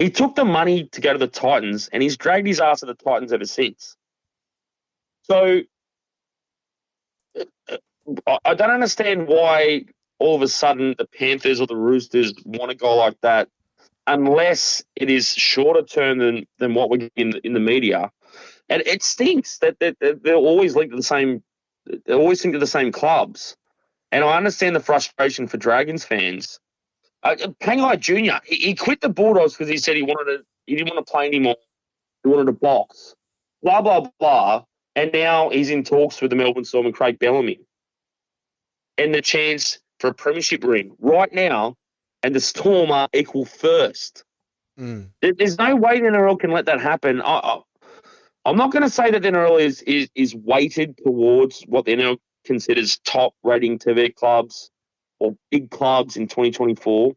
He took the money to go to the Titans, and he's dragged his ass to the Titans ever since. So I don't understand why all of a sudden the Panthers or the Roosters want to go like that, unless it is shorter term than what we're in the media. And it stinks that they're always linked to the same. They always linked to the same clubs. And I understand the frustration for Dragons fans. Pangai Jr. He quit the Bulldogs because he said he didn't want to play anymore. He wanted to box. Blah blah blah. And now he's in talks with the Melbourne Storm and Craig Bellamy, and the chance for a premiership ring right now. And the Storm are equal first. There's no way the NRL can let that happen. I'm not going to say that the NRL is weighted towards what the NRL considers top rating TV clubs or big clubs in 2024.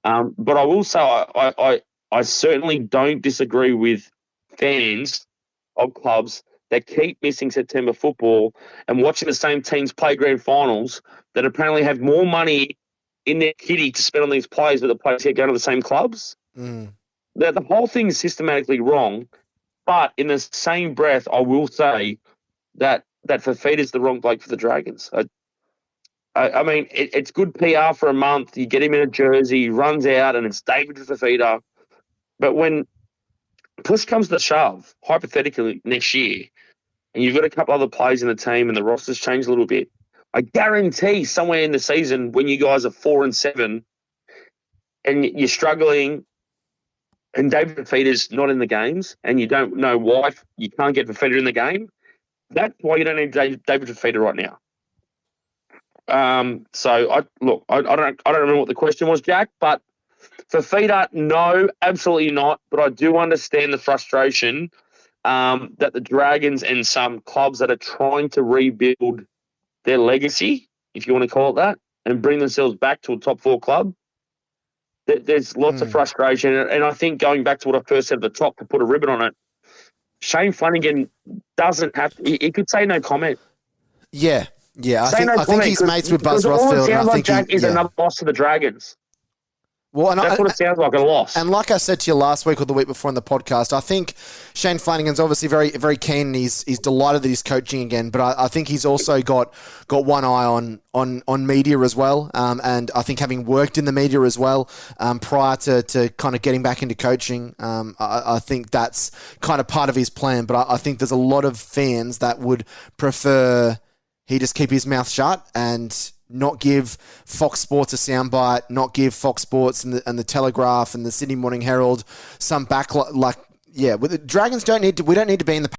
But I will say I certainly don't disagree with fans of clubs that keep missing September football and watching the same teams play grand finals that apparently have more money in their kitty to spend on these players, but the players keep going to the same clubs. The whole thing is systematically wrong. But in the same breath, I will say that Fifita's the wrong bloke for the Dragons. I mean, it's good PR for a month. You get him in a jersey, he runs out, and it's David Fifita. But when push comes to shove, hypothetically, next year, and you've got a couple other players in the team and the roster's changed a little bit, I guarantee somewhere in the season when you guys are 4-7 and you're struggling and David Fifita's not in the games and you don't know why you can't get Fifita in the game, that's why you don't need David Fifita right now. I don't remember what the question was, Jack, but Fifita, no, absolutely not. But I do understand the frustration that the Dragons and some clubs that are trying to rebuild their legacy, if you want to call it that, and bring themselves back to a top 4 club. There's lots of frustration. And I think going back to what I first said at the top, to put a ribbon on it, Shane Flanagan doesn't have – he could say no comment. Yeah. I think he's mates with Buzz Rothfield. All it sounds like, Jack, is another loss to the Dragons. Well, that's what it sounds like, a loss. And like I said to you last week or the week before in the podcast, I think Shane Flanagan's obviously very, very keen and he's delighted that he's coaching again. But I think he's also got one eye on media as well. And I think having worked in the media as well prior to kind of getting back into coaching, I think that's kind of part of his plan. But I think there's a lot of fans that would prefer he just keep his mouth shut and not give Fox Sports a soundbite, not give Fox Sports and the Telegraph and the Sydney Morning Herald some backlash. The Dragons we don't need to be in the